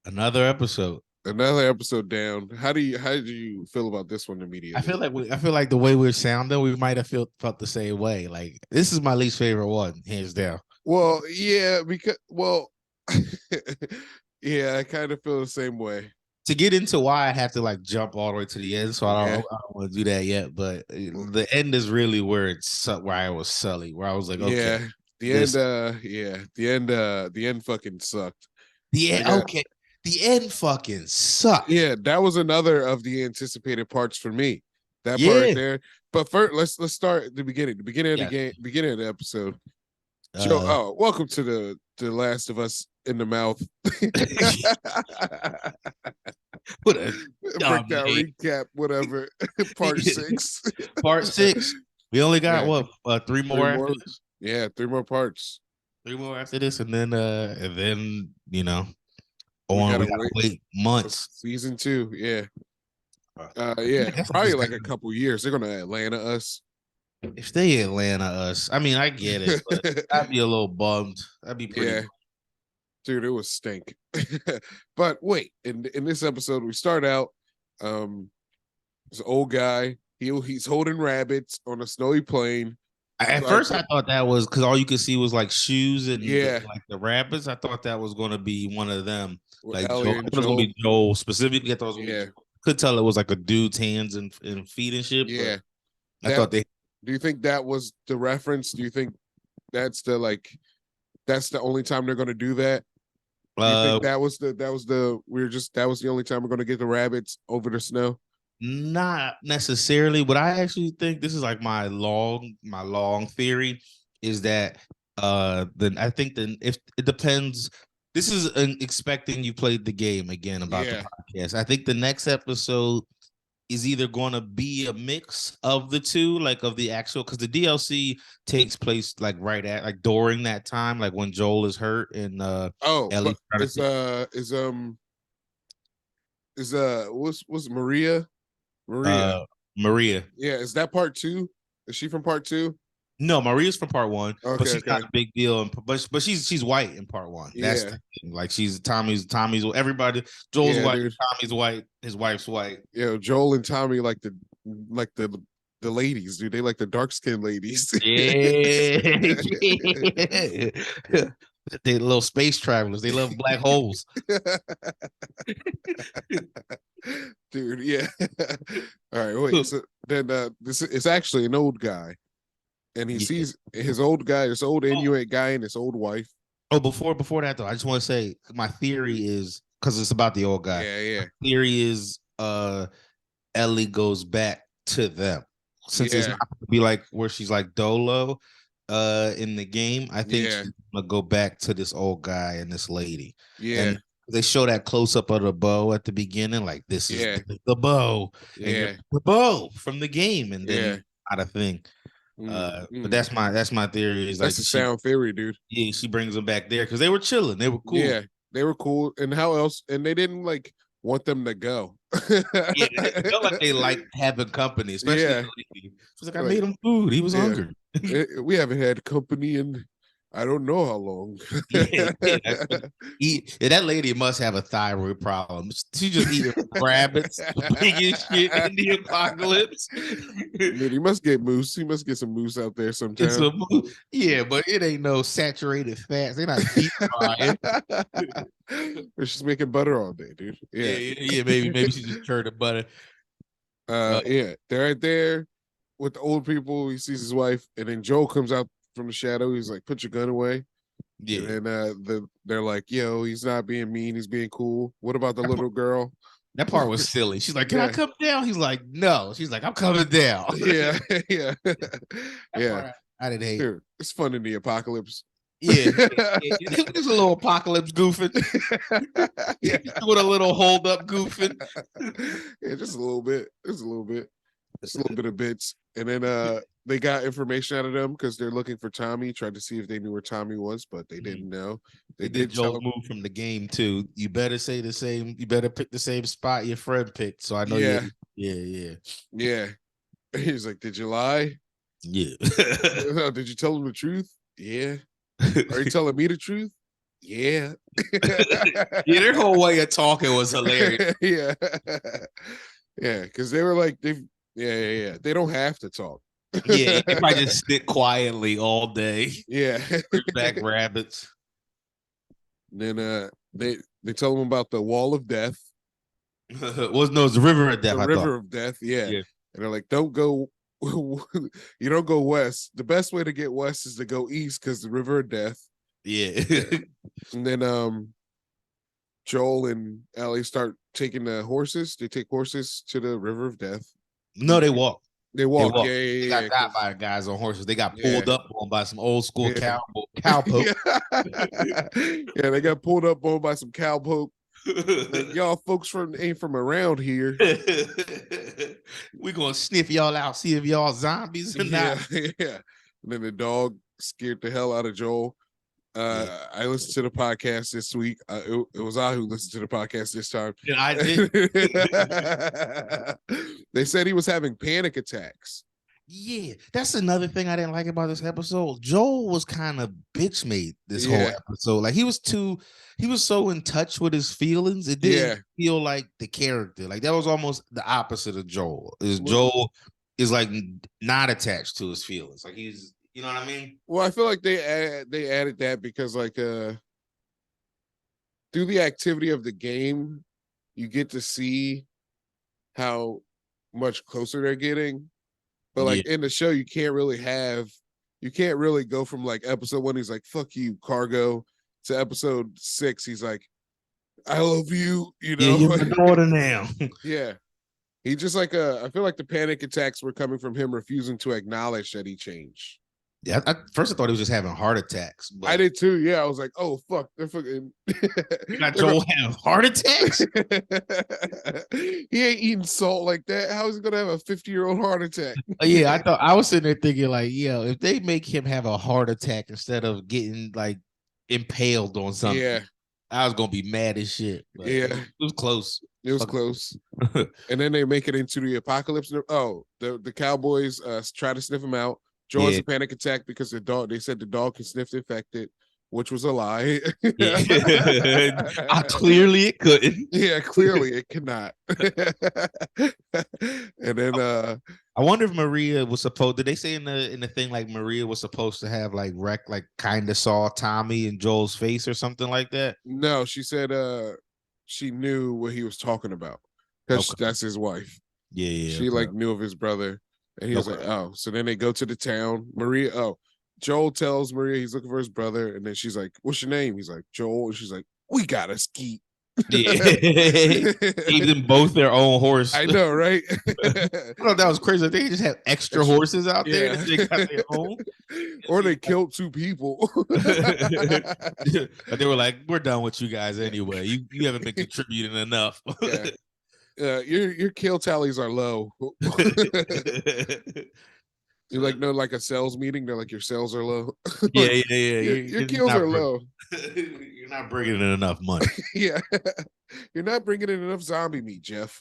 Another episode. Another episode down. How do you feel about this one I immediately? feel like the way we're sounding, we might have felt the same way. Like this is my least favorite one, hands down. Well, yeah, yeah, I kind of feel the same way. To get into why I have to like jump all the way to the end, so Yeah. I don't want to do that yet. But the end is really where where I was sully, where I was like, okay, Yeah. this The end fucking sucked. the They end, got okay, the end fucking sucked. Yeah, that was another of the anticipated parts for me. That part right Yeah, there. But first, let's start at the beginning. The beginning of the yeah. game, beginning of the episode. Joe, Uh, welcome to the Last of Us in the Mouth. what a dumb Breakdown name. recap, whatever. Part 6. Part 6. We only got Yeah, what three three more after more. this. Yeah, three more parts. Three more after this, and then We we gotta gotta wait wait for months. season 2. Yeah. I Yeah, guess I probably just like got a couple years. They're gonna Atlanta us. if they Atlanta us. I mean, I get it, but I'd be a little bummed. I'd be pretty. Yeah, dude, it was stink. But wait, in this episode, we start out. This old guy. He's holding rabbits on a snowy plain. At Like, first, I thought that was because all you could see was like shoes and yeah, like the rabbits. I thought that was going to be one of them, with like Joel. Ellie I and thought it was going to Joel. be Joel specifically. I thought it was going to be. Yeah, Joel. Could tell it was like a dude's hands and feet and shit, but yeah. I That thought they. Do you think that was the reference? Do you think that's the that's the only time they're gonna do that? Do you think Uh, that was the only time we're gonna get the rabbits over the snow? Not necessarily, but I actually think this is like my long theory is that then I think then if it depends. This is expecting you played the game again about the Yeah, podcast. I think the next episode is either going to be a mix of the two, like of the actual, because the DLC takes place like right at like during that time, like when Joel is hurt and Oh, but Ellie's trying to. what's Maria? Maria. Maria. Yeah, is that part 2? Is she from part 2? No, Maria's from part one, but Okay, she's not okay. a big deal. But she's white in part one. That's Yeah, the thing. Like she's Tommy's everybody. Joel's yeah, white, dude. Tommy's white, his wife's white. Yeah, Joel and Tommy like the ladies, dude. They like the dark skinned ladies. Yeah, yeah. They little space travelers. They love black holes. Dude, yeah. All right, wait. So then this is actually an old guy, and he Yeah. sees his old guy, this old Inuit guy, and his old wife. Oh, before that though, I just want to say my theory is because it's about the old guy. Yeah, yeah, My theory is Ellie goes back to them since it's yeah, not gonna be like where she's like Dolo in the game. I think yeah, she's gonna go back to this old guy and this lady. yeah, And they show that close up of the bow at the beginning, like this is yeah, the bow, and you're yeah, the bow from the game, and then yeah. you not a thing. But Mm. that's my theory is That's like a sound theory, dude. she brings them back there because they were chilling, they were cool. Yeah, they were cool. And how else? And they didn't like want them to go. Yeah, it felt like they like having company, especially Yeah, the lady. She was like, I like made him food. He was yeah. hungry. We haven't had company in I don't know how long. Yeah, yeah, that lady must have a thyroid problem. She just eating rabbits, biggest shit in the apocalypse. Dude, he must get moose. He must get some moose out there It's sometime. a yeah, but it ain't no saturated fats. They're not deep frying. Or she's making butter all day, dude. Yeah, Yeah. yeah, maybe she just turned the butter. Yeah. They're right there with the old people. He sees his wife, and then Joe comes out from the shadow. He's like, "Put your gun away." Yeah, And they're like, "Yo, he's not being mean. He's being cool. What about the little girl?" that part was silly. She's like, "Can I Yeah, come down?" He's like, "No." She's like, "I'm coming down." yeah, yeah, That yeah. part I didn't hate. Dude, it's fun in the apocalypse. Yeah, there's a little apocalypse goofing. Yeah. Doing a little hold up goofing. Yeah, just a little bit. Just a little bit. Just a little bit of bits. And then they got information out of them because they're looking for Tommy, tried to see if they knew where Tommy was, but they didn't know. They They did did tell Joel him. move from the game too. You better say the same. You better pick the same spot your friend picked. So I know Yeah, you. Yeah, yeah. He's like, "Did you lie? yeah. Did you tell him the truth? Yeah. Are you telling me the truth? Yeah. Yeah, their whole way of talking was hilarious. Yeah. Yeah, because they were like, yeah. They don't have to talk. Yeah, they might just sit quietly all day. Yeah. Bring back rabbits. Then they told him about the wall of death. Was no, it's the river of death. The I river thought. of death, yeah. Yeah. And they're like, don't go, you don't go west. The best way to get west is to go east because the river of death. Yeah. And then Joel and Ellie start taking the horses. They take horses to the river of death. No, they walk. They walk. Walk. Yeah, They yeah, got by guys on horses. They got pulled Yeah. up on by some old school Yeah. cowpoke. Yeah, they got pulled up on by some cowpoke. Like, y'all folks ain't from around here. We gonna sniff y'all out, see if y'all zombies or not. Yeah. And then the dog scared the hell out of Joel. I listened to the podcast this week. It was I who listened to the podcast this time. And I did. They said he was having panic attacks. Yeah, that's another thing I didn't like about this episode. Joel was kind of bitch made this whole episode. Like he was so in touch with his feelings. It didn't feel like the character. Like that was almost the opposite of Joel. Joel is like not attached to his feelings. Like he's, you know what I mean? Well, I feel like they added that because like through the activity of the game, you get to see how much closer they're getting. But like in the show, you can't really go from like episode 1, he's like, fuck you, Cargo, to episode 6, he's like, I love you, you know. Yeah, you're my daughter now. Yeah. He just like I feel like the panic attacks were coming from him refusing to acknowledge that he changed. Yeah, first I thought he was just having heart attacks. But I did too. Yeah, I was like, "Oh fuck, they're fucking." You got Joel have heart attacks. He ain't eating salt like that. How is he gonna have a 50-year-old heart attack? Yeah, I was sitting there thinking like, if they make him have a heart attack instead of getting like impaled on something, I was gonna be mad as shit. But it was close. It was close. And then they make it into the apocalypse. Oh, the Cowboys try to sniff him out. Joel has a panic attack because they said the dog can sniff the infected, which was a lie. Clearly it couldn't. Yeah, clearly it cannot. And then I wonder if Maria was supposed, did they say in the thing like Maria was supposed to have like kind of saw Tommy in Joel's face or something like that? No, she said she knew what he was talking about because that's his wife. She like knew of his brother. And he was like, oh, so then they go to the town. Joel tells Maria he's looking for his brother. And then she's like, what's your name? He's like, Joel. And she's like, we got to skeet. Yeah. Gave them both their own horse. I know, right? I thought that was crazy. They just have extra horses out there that they got their own. Or they killed 2 people. But they were like, we're done with you guys anyway. You haven't been contributing enough. Your kill tallies are low. You like a sales meeting. They're like, your sales are low. Yeah. Your kills are low. You're not bringing in enough money. Yeah, you're not bringing in enough zombie meat, Jeff.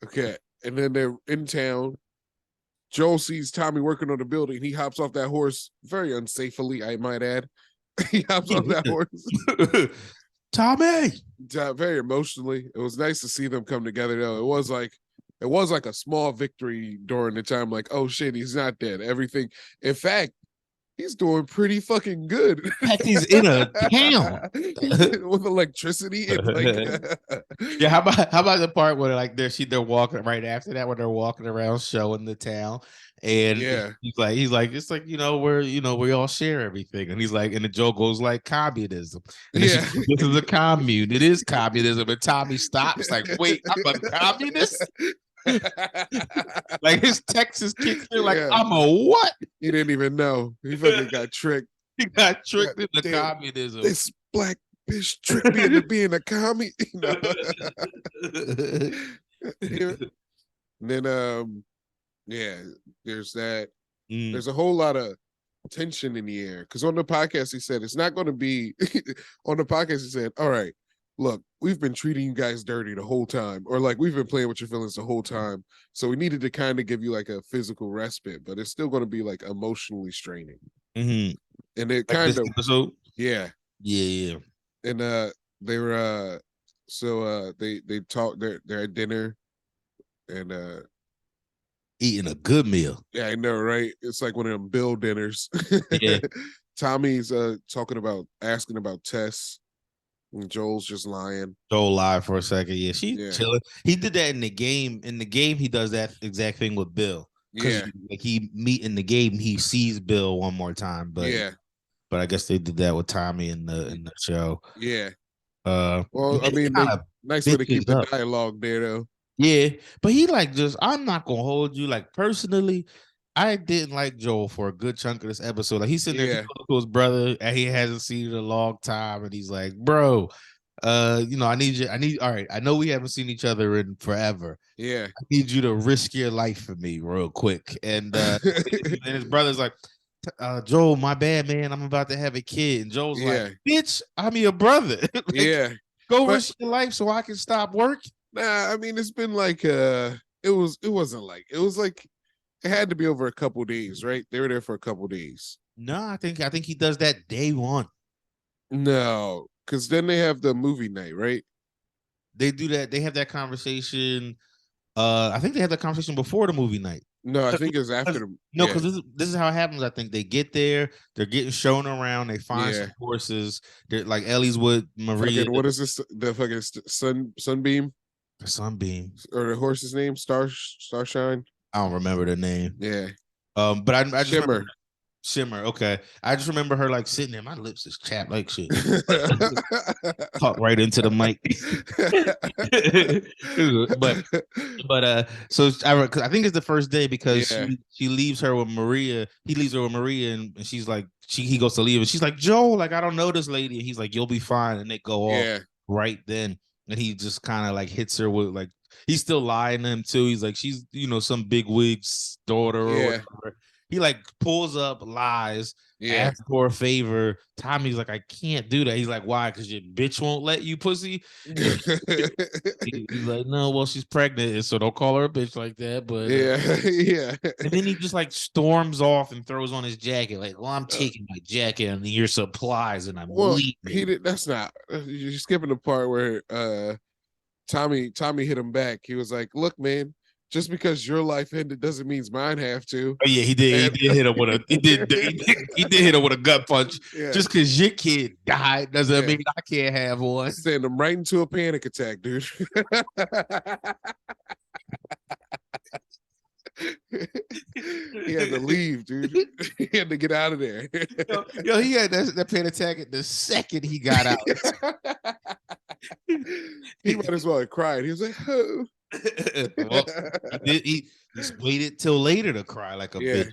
Okay, and then they're in town. Joel sees Tommy working on the building. He hops off that horse very unsafely, I might add. He hops off that horse. Tommy, very emotionally. It was nice to see them come together though. It was like a small victory during the time, like, oh shit, he's not dead. Everything, in fact, he's doing pretty fucking good. He's in a town with electricity. And yeah, how about the part where like they're walking right after that when they're walking around showing the town, and he's like it's like we all share everything, and he's like, and the joke goes like communism, and then this is a commune, it is communism, and Tommy stops like, wait, I'm a communist. Like his Texas kicks in like, I'm a what? He didn't even know. He fucking got tricked. He got tricked into communism. This black bitch tricked me into being a commie. And then there's that. There's a whole lot of tension in the air. Because on the podcast he said it's not going to be on the podcast he said, all right, look, we've been treating you guys dirty the whole time, or like we've been playing with your feelings the whole time. So we needed to kind of give you like a physical respite, but it's still going to be like emotionally straining. Mm-hmm. And it kind of, Yeah. Yeah. And they were they talk, they're at dinner, and Eating a good meal. yeah, I know, right? It's like one of them Bill dinners. Yeah. Tommy's asking about Tess, and Joel's just lying. Joel live for a second. Yeah, she Yeah. chilling. He did that in the game. In the game, he does that exact thing with Bill. Because Yeah. like he meet in the game, he sees Bill one more time. Yeah. But I guess they did that with Tommy in the show. Yeah. And Well, I then he mean, kind they of nice way to keep bitches the up. dialogue there, though. Yeah, but he like just I'm not gonna hold you. Like personally, I didn't like Joel for a good chunk of this episode. Like he's sitting there, he Yeah. goes to his brother, and he hasn't seen it in a long time, and he's like, "Bro, I need you. I need. All right, I know we haven't seen each other in forever. Yeah. I need you to risk your life for me, real quick." And his brother's like, "Joel, my bad, man. I'm about to have a kid." And Joel's like, Yeah. "Bitch, I'm your brother. Like, Yeah. go But risk your life so I can stop working." nah, I mean, it's been like it was like it had to be over a couple days, right? They were there for a couple days. No, I think he does that day one. No, because then they have the movie night, right? They do that. They have that conversation. I think they had that conversation before the movie night. No, I think it was after the No, yeah, because this is how it happens. I think they get there, they're getting shown around, they find yeah. some horses. They're like Ellie's with Maria, Fucking what is this? The fucking sunbeam Sunbeam. or the horse's name? Starshine. I don't remember the name. Yeah, But I just remember Shimmer. Shimmer. Okay, I just remember her like sitting there. My lips is chapped like shit. Talk right into the mic. but so I think it's the first day because Yeah, she leaves her with Maria. He leaves her with Maria, and she's like he goes to leave, and she's like, Joel, like I don't know this lady, and he's like, you'll be fine, and they go off yeah, right then, and he just kind of like hits her with like he's still lying to him too. He's like she's some big wig's daughter or yeah, whatever. He like pulls up, lies, yeah. asks for a favor. Tommy's like, I can't do that. He's like, why? Because your bitch won't let you, pussy. And he's like, no, well, she's pregnant, and so don't call her a bitch like that. But Yeah, yeah. and then he just like storms off and throws on his jacket, like, well, I'm taking my jacket and your supplies, and I'm Well, leaving. he did. That's not. You're skipping the part where Tommy hit him back. He was like, "Look, man, just because your life ended doesn't mean mine have to." Oh yeah, he did. And- He did hit him with a. He did hit him with a gut punch. Yeah. Just because your kid died doesn't Yeah. mean I can't have one. Send him right into a panic attack, dude. He had to leave, dude. He had to get out of there. He had that panic attack at the second he got out. He might as well have cried. He was like, "Oh." Well, he just waited till later to cry like a bitch.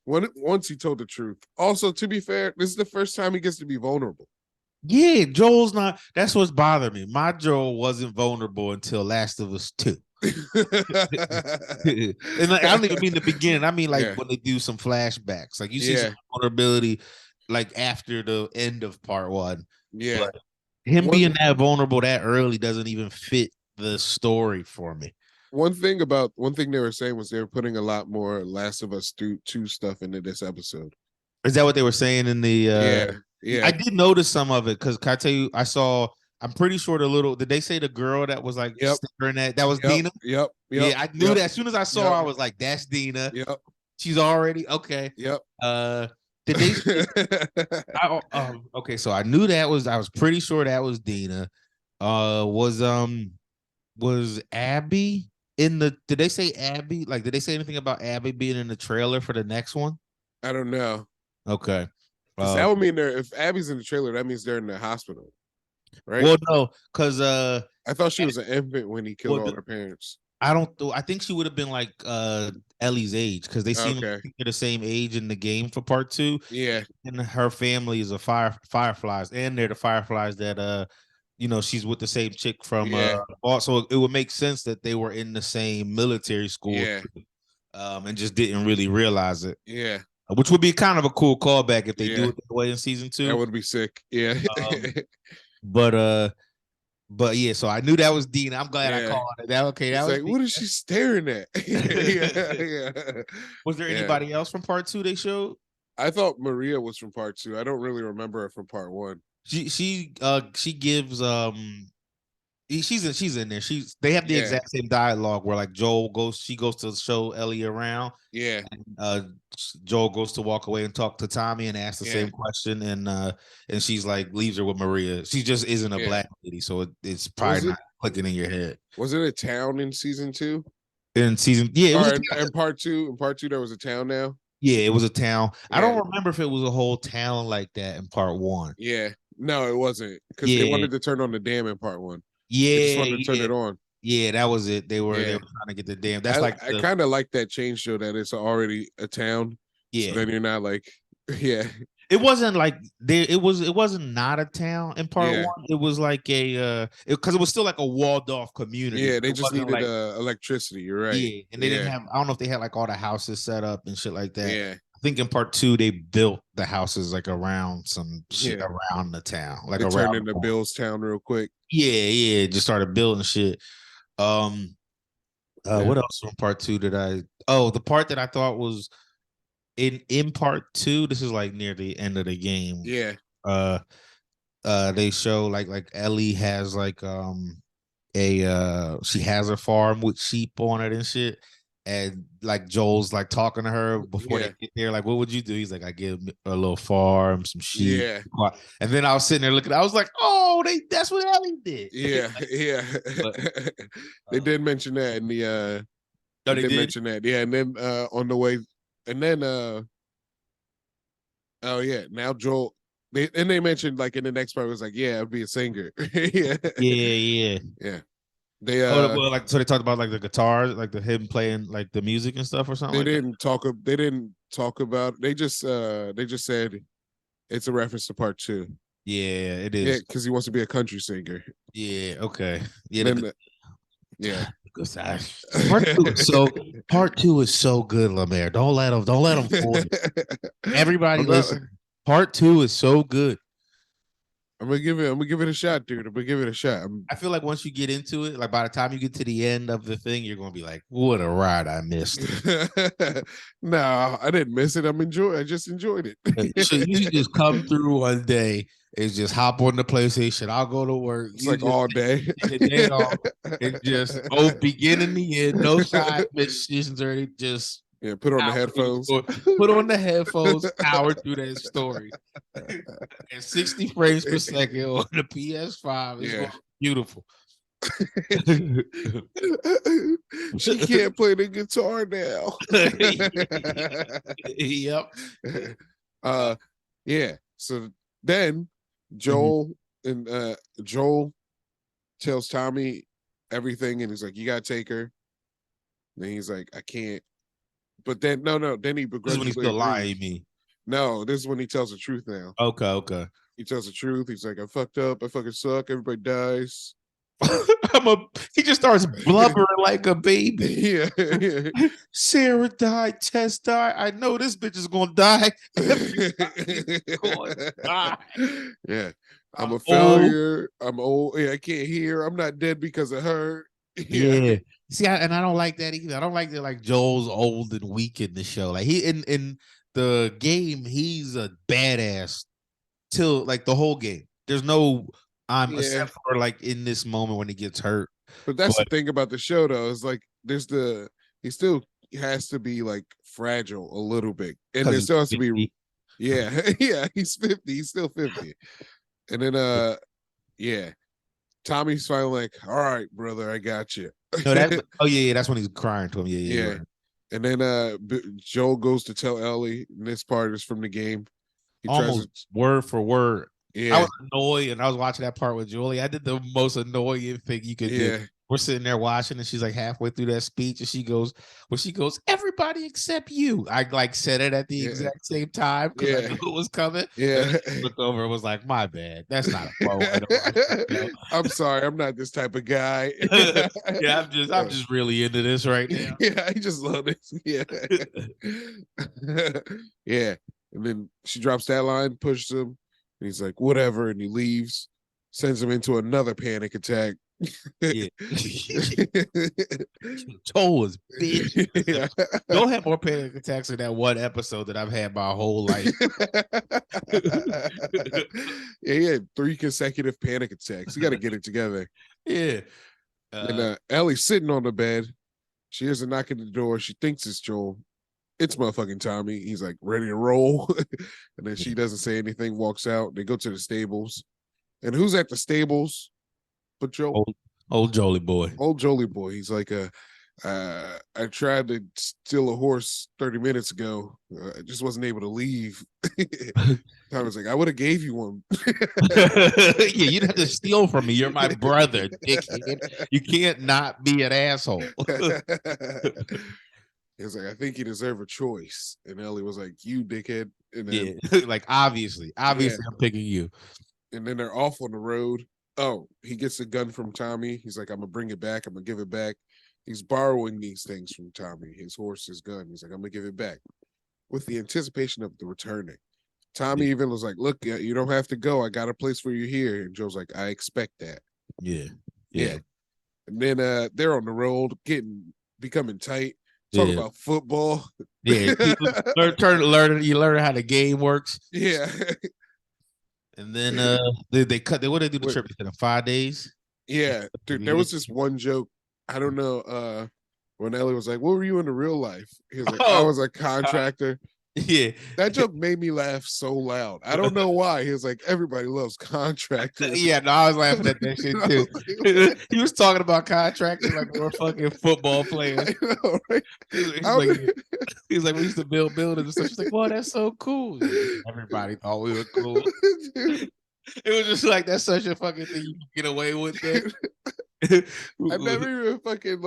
Once he told the truth. Also, to be fair, this is the first time he gets to be vulnerable. Yeah, Joel's not. That's what's bothering me. My Joel wasn't vulnerable until Last of Us 2. And like, I don't even mean the beginning. I mean like when they do some flashbacks. Like you see some vulnerability like after the end of part 1. Yeah. But him being that vulnerable that early doesn't even fit the story for me. One thing they were saying was they were putting a lot more Last of Us 2 stuff into this episode. Is that what they were saying in the Yeah. I did notice some of it because can I tell you, I'm pretty sure did they say the girl that was like staring at that was Dina? Yep. Yeah, I knew that as soon as I saw her, I was like, that's Dina. Yep. She's already okay. Yep. Did they okay, so I knew I was pretty sure that was Dina. Was Abby did they say Abby? Like, did they say anything about Abby being in the trailer for the next one? I don't know. Okay. That would mean if Abby's in the trailer, that means they're in the hospital. Right? Well, no, because I thought she was an infant when he killed all her parents. I think she would have been like Ellie's age because they seem like they're the same age in the game for part 2. Yeah. And her family is a Fireflies, and they're the Fireflies that she's with the same chick from so it would make sense that they were in the same military school and just didn't really realize it. Yeah. Which would be kind of a cool callback if they do it that way in season 2. That would be sick. Yeah. But yeah, so I knew that was Dean. I'm glad I called it. That was like, what is she staring at? Was there anybody else from part 2 they showed? I thought Maria was from part 2. I don't really remember her from part 1. She gives she's in there. They have the Yeah, exact same dialogue where like she goes to show Ellie around. yeah, And, Joel goes to walk away and talk to Tommy and ask the yeah, same question, and she's like leaves her with Maria. She just isn't a yeah. black lady, so it's Was probably it not clicking in your head. was it a town in season 2? In season, yeah, it was a Or town. in part 2? In part 2, there was a town now. Yeah, it was a town. I Yeah, don't remember if it was a whole town like that in part 1. yeah. No, it wasn't because they Yeah, wanted to turn on the dam in part 1. They just yeah, wanted to turn yeah, it on. yeah. That was it. They Yeah, were trying to get the damn. That's I like I kind of like that change though that it's already a town, so yeah. then you're not like, yeah, It wasn't like there. It wasn't not a town in part yeah, 1. It was like a because it was still like a walled off community. yeah. But They it just wasn't needed like electricity. You're right. yeah, and they didn't Yeah, have. I don't know if they had like all the houses set up and shit like that. yeah, I think in part 2 they built the houses like around some shit yeah. around the town, like They turned around. into Bill's town real quick. Yeah, yeah, just started building shit. Um, Yeah, what else from part 2 did I? Oh, the part that I thought was in part 2. This is like near the end of the game. yeah, Uh, they show like Ellie has like a she has a farm with sheep on it and shit. And like Joel's like talking to her before they yeah, get there, like, what would you do? He's like, I give a little farm, some sheep. yeah, And then I was sitting there looking, I was like, oh, that's what Ellie did. yeah, yeah. But They did mention that in the no, they they did did. mention that. Yeah, and then on the way, and then oh yeah, now Joel. They mentioned like in the next part it was like, yeah, I'd be a singer. Yeah, Yeah, yeah. yeah. They Oh, well, like so they talked about like the guitar, like the him playing like the music and stuff or something they like that. didn't talk. They didn't talk about. They just said it's a reference to part 2. Yeah, it Yeah, is. because he wants to be a country singer. Yeah, okay. Yeah, Then yeah. part two is so good, LeMaire. Don't let him fool you. Everybody I'm not. listen. Part 2 is so good. I'm gonna give it a shot, dude. I'm gonna give it a shot. I feel like once you get into it, like by the time you get to the end of the thing, you're gonna be like, "What a ride I missed." No, I didn't miss it. I just enjoyed it. You should just come through one day and just hop on the PlayStation. I'll go to work. It's You like just all day. take a day off and just begin and the end. No side missions or anything. Just Yeah, put on the power through the headphones. story. Put on the headphones, power through that story. And 60 frames per second on the PS5 is Yeah. beautiful. She can't play the guitar now. Yep. Yeah. So then Mm-hmm. Joel tells Tommy everything and he's like, you gotta take her. And then he's like, I can't. But then then he This is when he's begrudgingly still lying, agrees. me. No, this is when he tells the truth now. Okay. He tells the truth. He's like, I fucked up, I fucking suck, everybody dies. He just starts blubbering like a baby. Yeah. Sarah died, Tess died. I know this bitch is gonna die. Yeah. I'm a failure. I'm old. Yeah, I can't hear. I'm not dead because of her. Yeah. See, and I don't like that either. I don't like that. Like Joel's old and weak in the show. Like he in the game, he's a badass till like the whole game. There's no except for like in this moment when he gets hurt. But that's the thing about the show, though, is like he still has to be like fragile a little bit, and there still has to be. Yeah, yeah, he's 50. He's still 50, and then yeah. Tommy's finally like, all right, brother, I got you. No, that's when he's crying to him. Yeah. Right. And then Joel goes to tell Ellie, and this part is from the game. He almost word for word. Yeah. I was annoyed, and I was watching that part with Julie. I did the most annoying thing you could do. We're sitting there watching, and she's like halfway through that speech, and she goes, everybody except you. I like said it at the exact same time because I knew it was coming. Yeah. Looked over and was like, my bad. That's not a quote. I'm sorry, I'm not this type of guy. Yeah, I'm just really into this right now. Yeah, I just love this. Yeah. Yeah. And then she drops that line, pushes him, and he's like, whatever, and he leaves, sends him into another panic attack. Yeah. Joel was bitch. Yeah. Joel had more panic attacks in that one episode that I've had my whole life. Yeah, he had 3 consecutive panic attacks. You got to get it together. Yeah. And Ellie's sitting on the bed. She hears a knock at the door. She thinks it's Joel. It's motherfucking Tommy. He's like ready to roll. And then she doesn't say anything, walks out. They go to the stables. And who's at the stables but Joel? Old Jolie boy. Old Jolie boy. He's like, I tried to steal a horse 30 minutes ago. I just wasn't able to leave. Tommy's like, I would have gave you one. Yeah, you didn't have to steal from me. You're my brother, dickhead. You can't not be an asshole. He was like, I think you deserve a choice. And Ellie was like, you dickhead. And then, yeah, like obviously, I'm picking you. And then they're off on the road. Oh, he gets a gun from Tommy. He's like, I'm gonna bring it back. I'm gonna give it back. He's borrowing these things from Tommy, his horse, his gun. He's like, I'm gonna give it back with the anticipation of the returning. Tommy even was like, look, you don't have to go. I got a place for you here. And Joe's like, I expect that. Yeah. And then they're on the road, becoming tight, talking about football. Yeah, you learn how the game works. Yeah. And then they what did they do the trip in 5 days? Yeah, dude, there was this one joke. I don't know, when Ellie was like, what were you in the real life? He was like, I was a contractor. Yeah. That joke made me laugh so loud. I don't know why. He was like, everybody loves contractors. Yeah, no, I was laughing at that shit too. He was talking about contractors like we're fucking football players. I know, right? He's like, we used to build buildings and stuff. She's like, well, that's so cool. Everybody thought we were cool. It was just like, that's such a fucking thing you can get away with that. I never even fucking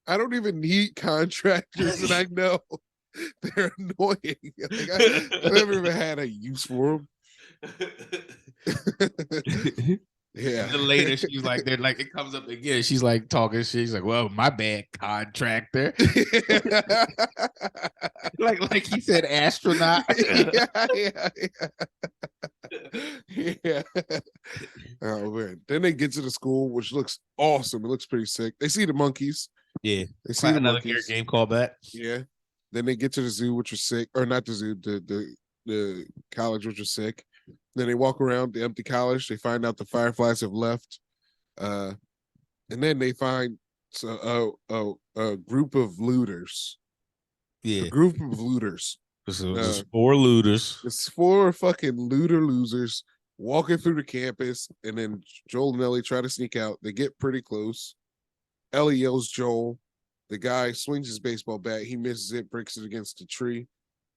I don't even need contractors, and I know they're annoying. Like, I never even had a use for them. Yeah. And then later she's like, they're like, it comes up again. She's like talking shit. She's like, well, my bad, contractor. like he said, astronaut. Yeah. Oh man. Then they get to the school, which looks awesome. It looks pretty sick. They see the monkeys. Yeah. They see the another monkeys. game callback. Yeah. Then they get to the zoo, which was sick, or not the zoo, the college, which was sick. Then they walk around the empty college. They find out the Fireflies have left, and then they find a group of looters. Yeah, a group of looters. There's 4 looters. It's 4 fucking looter losers walking through the campus, and then Joel and Ellie try to sneak out. They get pretty close. Ellie yells Joel. The guy swings his baseball bat. He misses it, breaks it against a tree,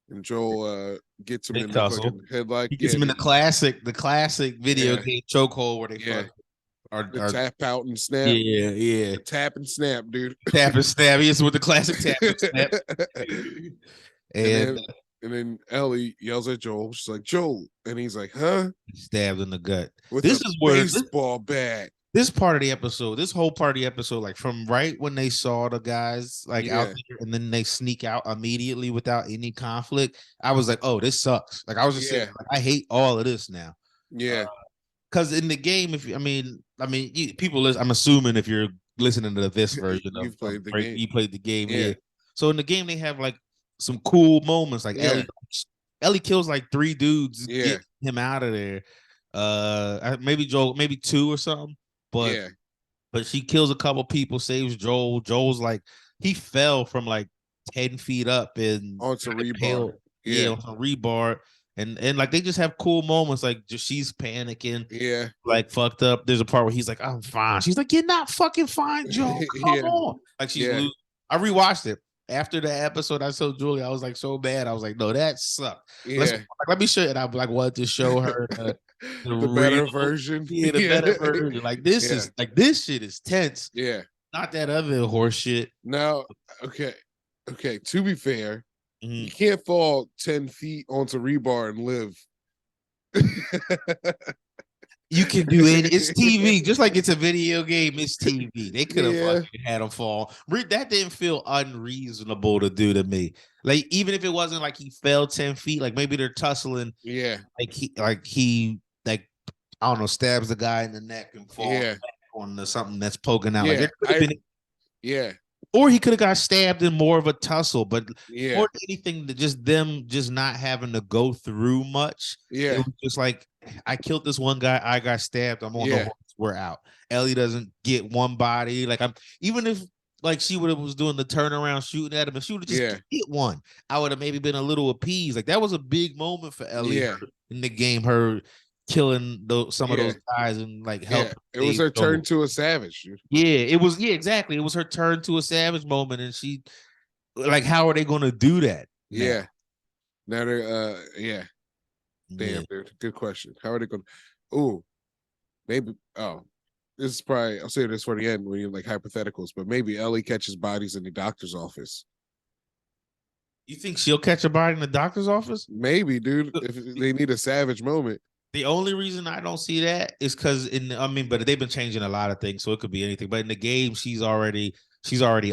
and Joel gets him in the fucking headlock. He gets him in the classic video game chokehold where they the tap out and snap. Yeah. The tap and snap, dude. Tap and snap. He's with the classic tap and snap. and then Ellie yells at Joel. She's like, Joel, and he's like, huh? Stabbed in the gut. With this is where baseball bat. This part of the episode, this whole part of the episode, like from right when they saw the guys out there and then they sneak out immediately without any conflict, I was like, oh, this sucks. Like I was just saying, like, I hate all of this now. Yeah. Because in the game, people listen, I'm assuming if you're listening to this version you played the game. Yeah. So in the game, they have like some cool moments. Like Ellie kills like 3 dudes, get him out of there. Maybe Joel, maybe 2 or something. But she kills a couple people, saves Joel. Joel's like, he fell from like 10 feet up and onto rebar. Onto rebar. And like they just have cool moments, like just she's panicking, like fucked up. There's a part where he's like, I'm fine. She's like, you're not fucking fine, Joel. Come on. Like she's losing. I rewatched it. After the episode, I told Julie, I was like so bad. I was like, no, that sucked. Let me show you. And I like wanted to show her the better version. Yeah, the better version. Like this is like this shit is tense. Yeah. Not that other horse shit. Now, okay. To be fair, you can't fall 10 feet onto rebar and live. You can do it. It's TV. Just like it's a video game, it's TV. They could have fucking had him fall. That didn't feel unreasonable to do to me. Like, even if it wasn't like he fell 10 feet, like maybe they're tussling. Yeah. Like he I don't know, stabs the guy in the neck and falls. Yeah. on something that's poking out. Like Yeah, there could have been, yeah, or he could have got stabbed in more of a tussle. But yeah, more than anything, just them just not having to go through much. It yeah, was just like, I killed this one guy, I got stabbed, I'm on the yeah, horse, we're out. Ellie doesn't get one body. Like, I'm even if like she would have was doing the turnaround shooting at him, if she would have just yeah, hit one, I would have maybe been a little appeased. Like that was a big moment for Ellie yeah, in the game, her killing some of yeah, those guys and like yeah. help It was save her turn Joel. to a savage, dude. Yeah, it was. Yeah, exactly. It was her turn to a savage moment, and she like, how are they going to do that now? Yeah. Now they're yeah. Yeah, Damn, dude. Good question. How are they going to ooh, maybe this is probably I'll say this for the end when you're like hypotheticals, but maybe Ellie catches bodies in the doctor's office. you think she'll catch a body in the doctor's office? Maybe, dude, if they need a savage moment. The only reason I don't see that is because I mean, but they've been changing a lot of things, so it could be anything. But in the game, she's already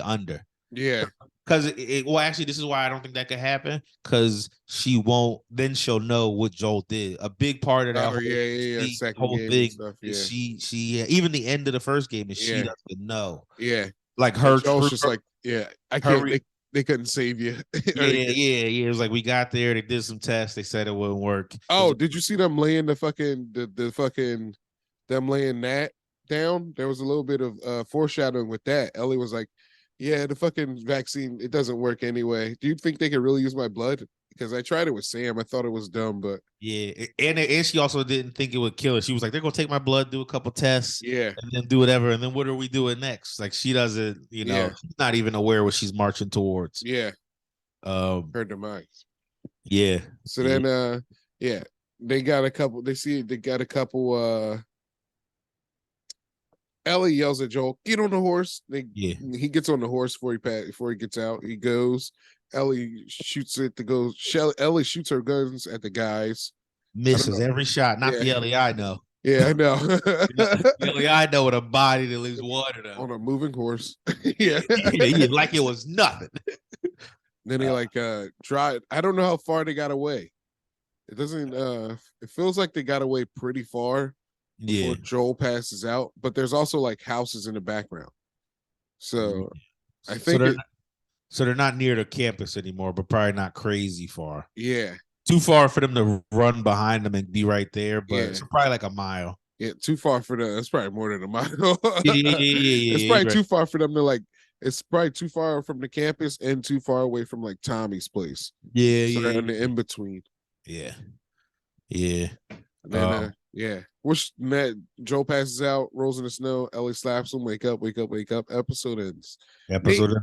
under. Yeah. Because well, actually, this is why I don't think that could happen. Because she won't. Then she'll know what Joel did. A big part of that Oh, yeah. Second whole game and thing stuff. is Yeah. she even the end of the first game is she Yeah. doesn't know. Yeah. Like And her, Joel's just like, yeah, I her, can't they couldn't save you. yeah. It was like we got there, they did some tests, they said it wouldn't work. Oh, did you see them laying the fucking the fucking them laying that down? There was a little bit of foreshadowing with that. Ellie was like, yeah, the fucking vaccine, it doesn't work anyway. Do you think they could really use my blood? Because I tried it with Sam. I thought it was dumb, but Yeah, and she also didn't think it would kill her. She was like, they're gonna take my blood, do a couple tests, yeah, and then do whatever. And then what are we doing next? Like she doesn't, yeah, she's not even aware what she's marching towards. yeah, Um, her demise. yeah, So yeah, then yeah, they got a couple, they got a couple Ellie yells at Joel, get on the horse. yeah. He gets on the horse before he gets out. He goes. Ellie shoots it to go. Ellie shoots her guns at the guys. Misses every shot. Not Yeah. the Ellie I know. Yeah, I know. The Ellie I know with a body that leaves one of them. On a moving horse. Yeah. Yeah, like it was nothing. Then they like drive. I don't know how far they got away. It doesn't it feels like they got away pretty far before Joel passes out, but there's also like houses in the background. So I think so they're not near the campus anymore, but probably not crazy far. Yeah. Too far for them to run behind them and be right there, but it's probably like a mile. Yeah, too far for them. It's probably more than a mile. Yeah. It's probably too far for them to like. It's probably too far from the campus and too far away from like Tommy's place. So they're in the in between. Yeah. And then yeah. Which Joe passes out, rolls in the snow. Ellie slaps him. Wake up! Episode ends. Nate,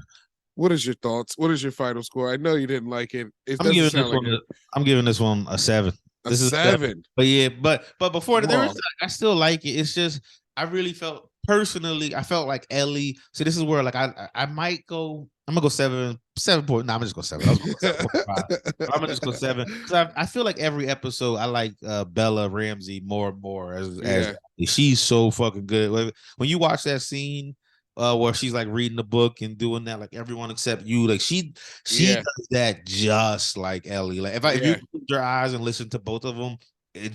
what is your thoughts? What is your final score? I know you didn't like it. It doesn't sound like it. I'm giving this one a 7. This is 7. But yeah, but before that, I still like it. It's just I really felt personally, I felt like Ellie. So this is where like I might go. I'm gonna go 7. No, I'm gonna just go 7. I was going 7.5. I'm gonna just go 7 because I feel like every episode I like Bella Ramsey more and more as she's so fucking good. When you watch that scene where she's like reading the book and doing that, like everyone except you, like she does that just like Ellie. Like if you close your eyes and listen to both of them,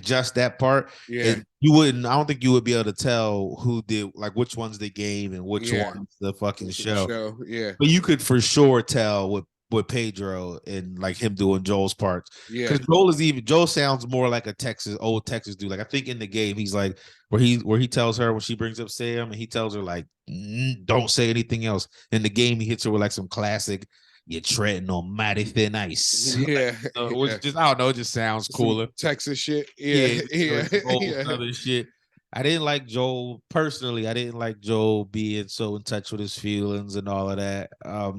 just that part, you wouldn't. I don't think you would be able to tell who did, like which one's the game and which one's the fucking show. Yeah, but you could for sure tell with Pedro and like him doing Joel's parts. Yeah, because Joel sounds more like a old Texas dude. Like I think in the game he's like where he tells her when she brings up Sam and he tells her like don't say anything else. In the game he hits her with like some classic. You're treading on mighty thin ice. Yeah, which just I don't know, it just sounds cooler. Some Texas shit. Yeah. Other shit. I didn't like Joel personally. I didn't like Joel being so in touch with his feelings and all of that. I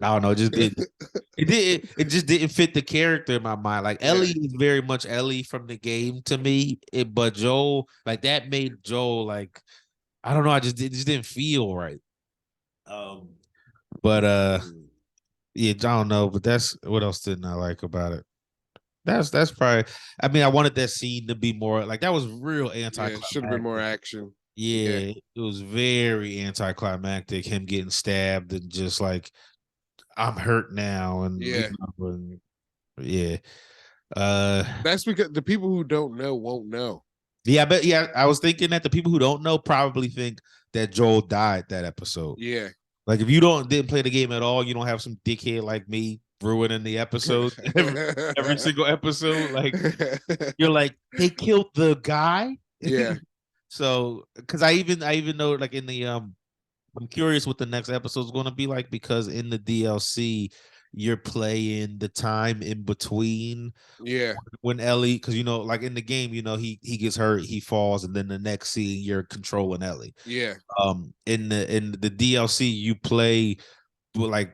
don't know, it just didn't fit the character in my mind. Like Ellie is very much Ellie from the game to me, but Joel, like that made Joel like I don't know. It just didn't feel right. But yeah, I don't know. But that's what else didn't I like about it? That's probably. I mean, I wanted that scene to be more like that was real anticlimactic. Should have been more action. Yeah, it was very anticlimactic. Him getting stabbed and just like I'm hurt now, and that's because the people who don't know won't know. Yeah, but I was thinking that the people who don't know probably think that Joel died that episode. Yeah. Like if you didn't play the game at all, you don't have some dickhead like me ruining the episode every single episode. Like you're like they killed the guy. Yeah. So because I even know like in the I'm curious what the next episode is going to be like because in the DLC you're playing the time in between Yeah. when Ellie, because like in the game, he gets hurt, he falls, and then the next scene you're controlling Ellie. Yeah. In the DLC you play with like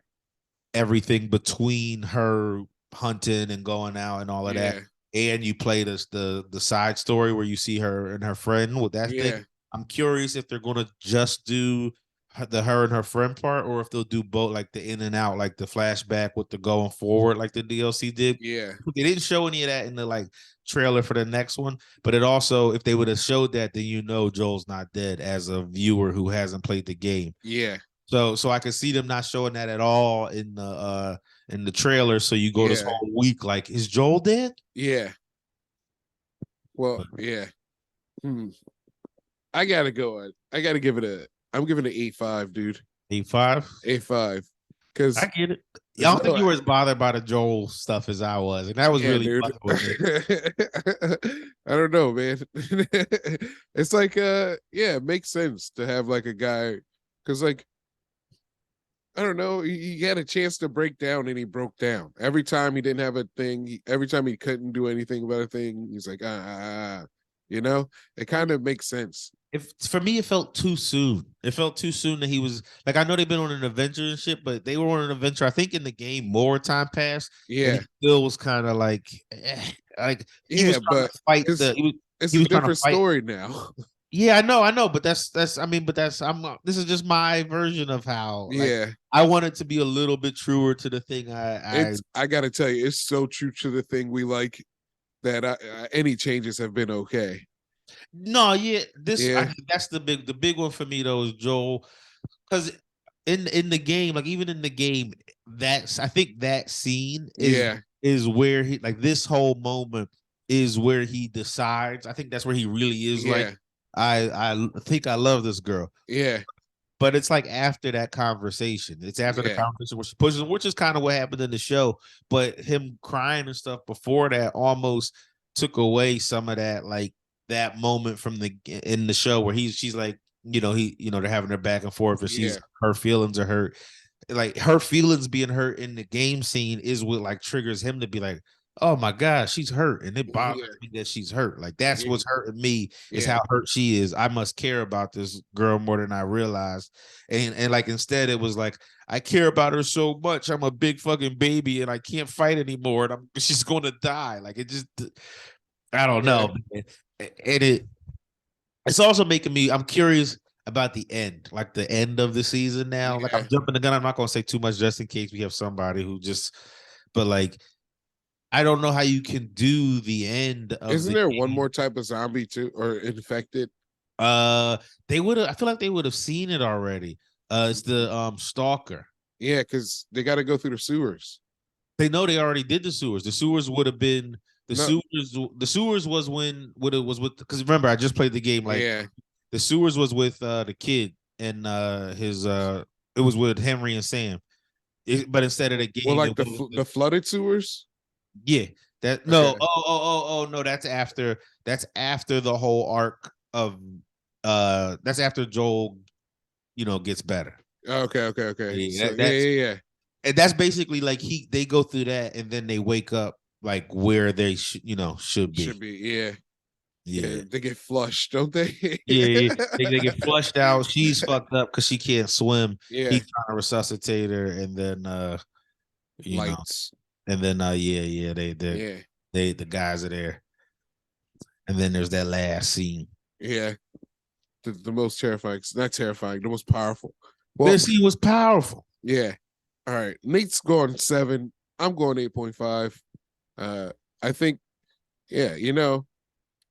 everything between her hunting and going out and all of that, Yeah. and you play the side story where you see her and her friend with that Yeah. thing. I'm curious if they're gonna just do her and her friend part, or if they'll do both, like the in and out, like the flashback with the going forward, like the DLC did. Yeah. They didn't show any of that in the like trailer for the next one, but it also, if they would have showed that, then Joel's not dead as a viewer who hasn't played the game. Yeah. So I could see them not showing that at all in the trailer. So you go this Yeah. whole week like, is Joel dead? Yeah. Well, yeah. I gotta go on. I gotta give it I'm giving it 8.5, dude. 8.5? 8.5. Because I get it. I don't think you were as bothered by the Joel stuff as I was, and that was really dude. I don't know, man. It's like it makes sense to have like a guy, because like I don't know, he had a chance to break down and he broke down. Every time he didn't have a thing, every time he couldn't do anything about a thing, he's like, it kind of makes sense. If for me, it felt too soon. It felt too soon that he was like, I know they've been on an adventure and shit, but they were on an adventure. I think in the game more time passed, and Yeah. he still was kind of like, he was trying to fight it's he a was trying to different fight. story now. Yeah, I know, but that's I mean, but that's this is just my version of how Yeah. I want it to be a little bit truer to the thing I gotta tell you, it's so true to the thing we like that any changes have been okay. No, yeah, Yeah. that's the big one for me though is Joel, because in the game, like even in the game, I think that scene Yeah. is where he, like, this whole moment is where he decides. I think that's where he really is like, Yeah. I think I love this girl. Yeah. But it's like after that conversation. It's after the Yeah. conversation where she pushes, which is kind of what happened in the show. But him crying and stuff before that almost took away some of that, like that moment from in the show where she's like, they're having their back and forth, and Yeah. her feelings are hurt. Like her feelings being hurt in the game scene is what like triggers him to be like, oh my God, she's hurt, and it bothers me that she's hurt. Like that's Yeah. what's hurting me is Yeah. how hurt she is. I must care about this girl more than I realized. And like instead it was like, I care about her so much. I'm a big fucking baby and I can't fight anymore, and she's gonna die. Like it just, I don't know. Man. And it's also making me, I'm curious about the end, like the end of the season now. Like I'm jumping the gun. I'm not gonna say too much just in case we have somebody who just, but like I don't know how you can do the end of Isn't the there game. one more type of zombie too, or infected? They would have, I feel like they would have seen it already. It's the stalker. Yeah, because they got to go through the sewers. They know they already did the sewers. The sewers would have been No. The sewers was when what it was with, because remember I just played the game, like Yeah. the sewers was with the kid and his it was with Henry and Sam. But instead of the Well, game, like the flooded sewers. yeah, that no, Okay. oh no, that's after the whole arc of that's after Joel, gets better. Okay. Yeah, So yeah. and that's basically like they go through that and then they wake up like where they should be. Should be, yeah. Yeah. They get flushed, don't they? Yeah. They get flushed out. She's fucked up because she can't swim. Yeah. He's trying to resuscitate her, and then Lights. and then the guys are there. And then there's that last scene. Yeah. The most terrifying, not terrifying, the most powerful. Well, this scene was powerful. Yeah. All right. Nate's going 7. I'm going 8.5. I think, yeah,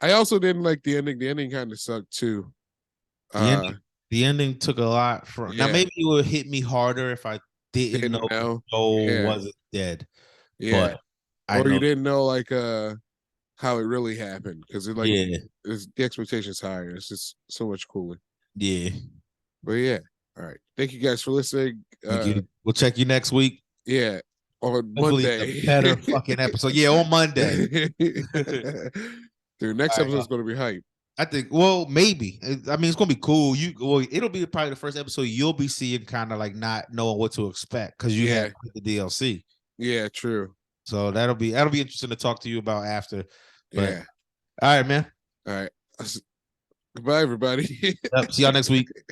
I also didn't like the ending. The ending kind of sucked too. The ending took a lot from. Now maybe it would hit me harder if I didn't know Joel wasn't dead. Yeah. But or you didn't know like how it really happened, because the expectation's higher. It's just so much cooler. Yeah. But yeah, all right. Thank you guys for listening. Thank you. We'll check you next week. Yeah, on Hopefully Monday. it's a better fucking episode. Yeah, on Monday. Dude, next All right, episode is going to be hype. I think, well, maybe. I mean, it's gonna be cool. It'll be probably the first episode you'll be seeing, kind of like not knowing what to expect because you have the DLC. Yeah, true. So that'll be interesting to talk to you about after. But Yeah. all right, man. All right. Goodbye, everybody. Yep, see y'all next week.